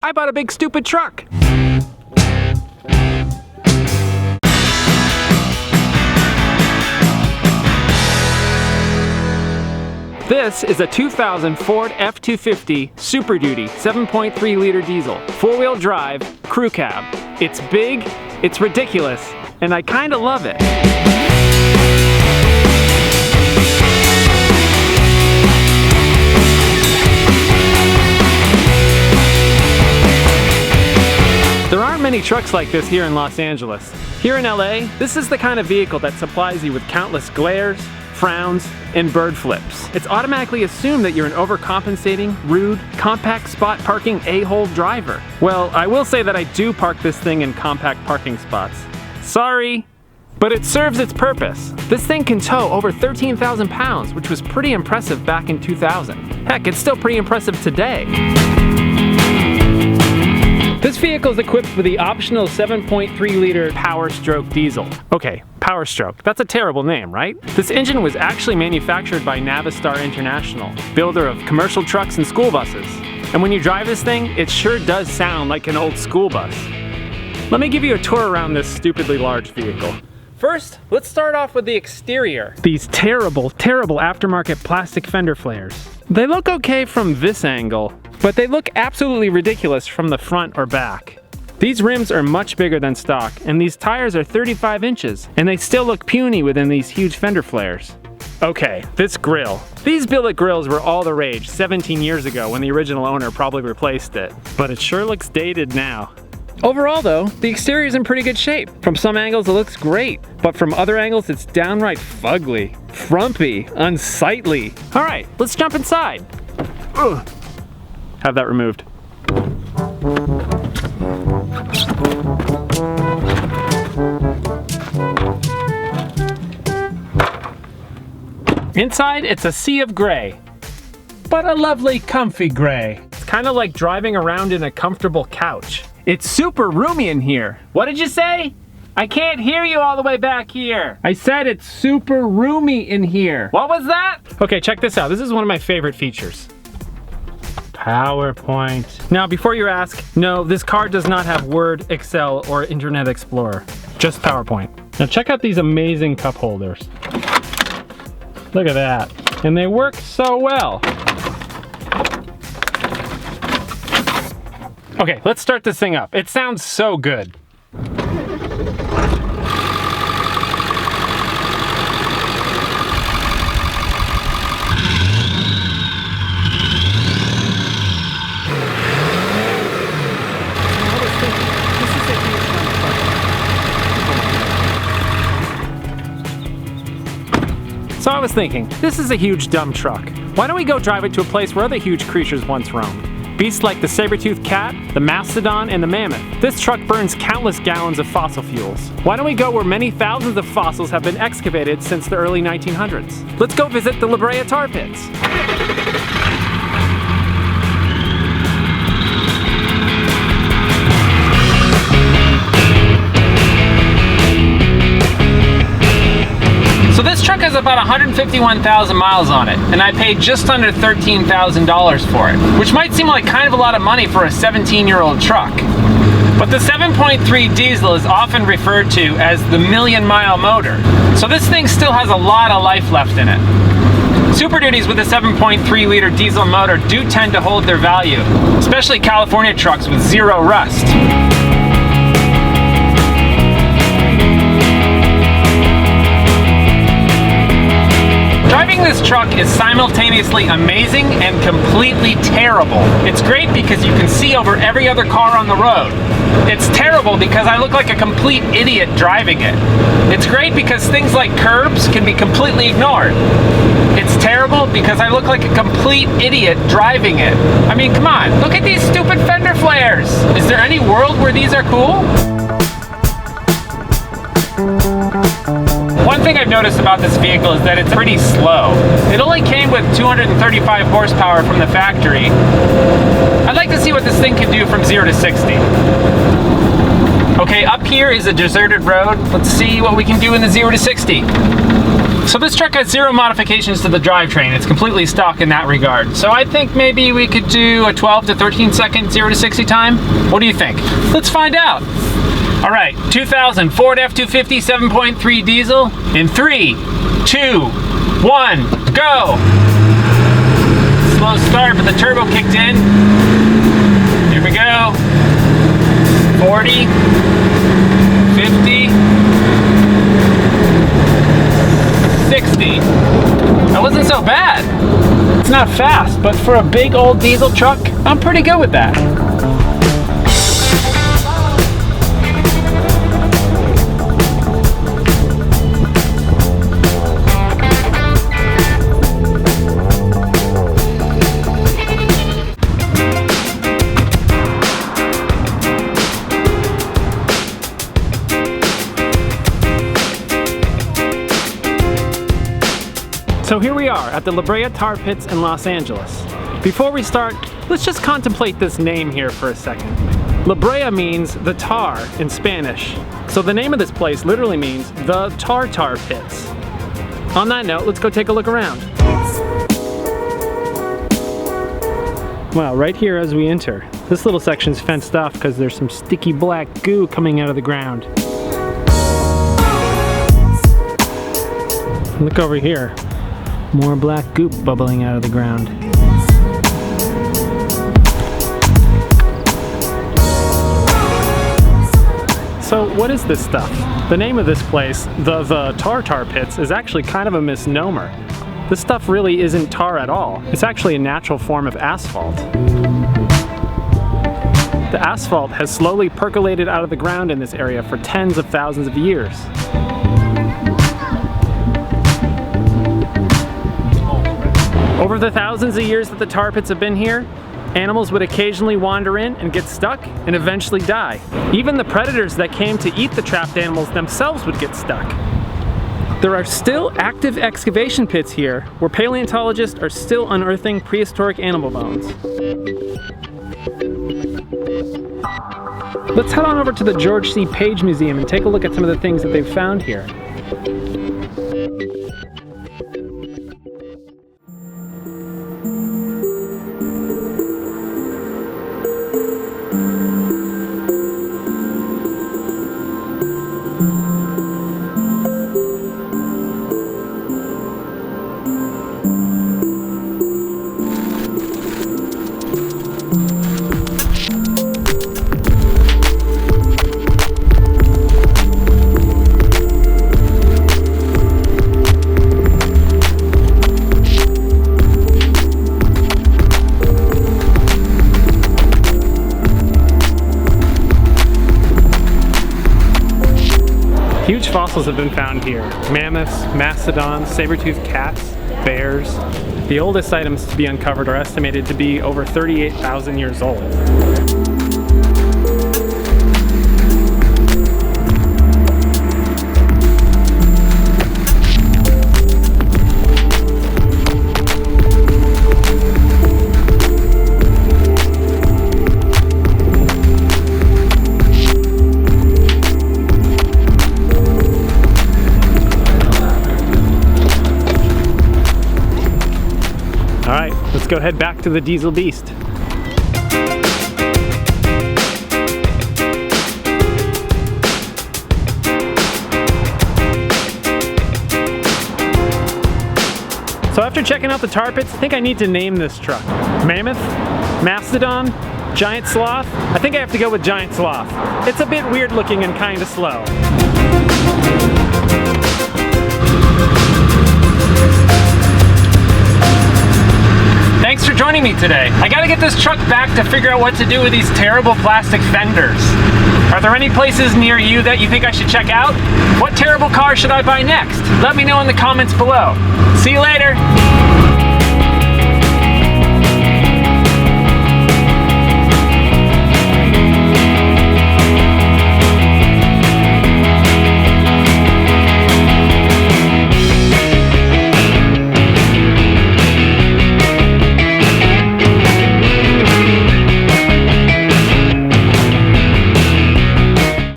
I bought a big stupid truck. This is a 2000 Ford F-250 Super Duty 7.3 liter diesel, 4-wheel drive, crew cab. It's big, it's ridiculous, and I kinda love it. There aren't many trucks like this here in Los Angeles. Here in LA, this is the kind of vehicle that supplies you with countless glares, frowns, and bird flips. It's automatically assumed that you're an overcompensating, rude, compact spot parking a-hole driver. Well, I will say that I do park this thing in compact parking spots. Sorry, but it serves its purpose. This thing can tow over 13,000 pounds, which was pretty impressive back in 2000. Heck, it's still pretty impressive today. This vehicle is equipped with the optional 7.3 liter Power Stroke diesel. Okay, Power Stroke, that's a terrible name, right? This engine was actually manufactured by Navistar International, builder of commercial trucks and school buses. And when you drive this thing, it sure does sound like an old school bus. Let me give you a tour around this stupidly large vehicle. First, let's start off with the exterior. These terrible, terrible aftermarket plastic fender flares. They look okay from this angle, but they look absolutely ridiculous from the front or back. These rims are much bigger than stock, and these tires are 35 inches, and they still look puny within these huge fender flares. Okay, this grille. These billet grills were all the rage 17 years ago when the original owner probably replaced it, but it sure looks dated now. Overall though, the exterior is in pretty good shape. From some angles it looks great, but from other angles it's downright fugly, frumpy, unsightly. Alright, let's jump inside. Ugh. Have that removed. Inside, it's a sea of gray, but a lovely comfy gray. It's kind of like driving around in a comfortable couch. It's super roomy in here. What did you say? I can't hear you all the way back here. I said it's super roomy in here. What was that? Okay, check this out. This is one of my favorite features. PowerPoint. Now, before you ask, no, this car does not have Word, Excel, or Internet Explorer. Just PowerPoint. Now check out these amazing cup holders. Look at that. And they work so well. Okay, let's start this thing up. It sounds so good. So I was thinking, this is a huge dumb truck. Why don't we go drive it to a place where other huge creatures once roamed? Beasts like the saber-toothed cat, the mastodon, and the mammoth. This truck burns countless gallons of fossil fuels. Why don't we go where many thousands of fossils have been excavated since the early 1900s? Let's go visit the Brea Tar Pits. So this truck has about 151,000 miles on it, and I paid just under $13,000 for it, which might seem like kind of a lot of money for a 17-year-old truck. But the 7.3 diesel is often referred to as the million-mile motor, so this thing still has a lot of life left in it. Super Duties with a 7.3 liter diesel motor do tend to hold their value, especially California trucks with zero rust. Driving this truck is simultaneously amazing and completely terrible. It's great because you can see over every other car on the road. It's terrible because I look like a complete idiot driving it. It's great because things like curbs can be completely ignored. It's terrible because I look like a complete idiot driving it. I mean, come on, look at these stupid fender flares. Is there any world where these are cool? One thing I've noticed about this vehicle is that it's pretty slow. It only came with 235 horsepower from the factory. I'd like to see what this thing can do from 0 to 60. Okay, up here is a deserted road. Let's see what we can do in the 0 to 60. So this truck has 0 modifications to the drivetrain. It's completely stock in that regard. So I think maybe we could do a 12 to 13 second 0 to 60 time. What do you think? Let's find out. All right, 2000 Ford F-250 7.3 diesel in 3, 2, 1, go. Slow start, but the turbo kicked in. Here we go. 40, 50, 60. That wasn't so bad. It's not fast, but for a big old diesel truck, I'm pretty good with that. So here we are at the Brea Tar Pits in Los Angeles. Before we start, let's just contemplate this name here for a second. La Brea means the tar in Spanish. So the name of this place literally means the Tar Pits. On that note, let's go take a look around. Wow, right here as we enter, this little section's fenced off because there's some sticky black goo coming out of the ground. Look over here. More black goop bubbling out of the ground. So what is this stuff? The name of this place, the Tar Pits, is actually kind of a misnomer. This stuff really isn't tar at all. It's actually a natural form of asphalt. The asphalt has slowly percolated out of the ground in this area for tens of thousands of years. Over the thousands of years that the tar pits have been here, animals would occasionally wander in and get stuck and eventually die. Even the predators that came to eat the trapped animals themselves would get stuck. There are still active excavation pits here where paleontologists are still unearthing prehistoric animal bones. Let's head on over to the George C. Page Museum and take a look at some of the things that they've found here. Huge fossils have been found here. Mammoths, mastodons, saber-toothed cats, bears. The oldest items to be uncovered are estimated to be over 38,000 years old. Alright, let's go head back to the Diesel Beast. So after checking out the tar pits, I think I need to name this truck. Mammoth? Mastodon? Giant Sloth? I think I have to go with Giant Sloth. It's a bit weird looking and kinda slow. Thanks for joining me today. I gotta get this truck back to figure out what to do with these terrible plastic fenders. Are there any places near you that you think I should check out? What terrible car should I buy next? Let me know in the comments below. See you later.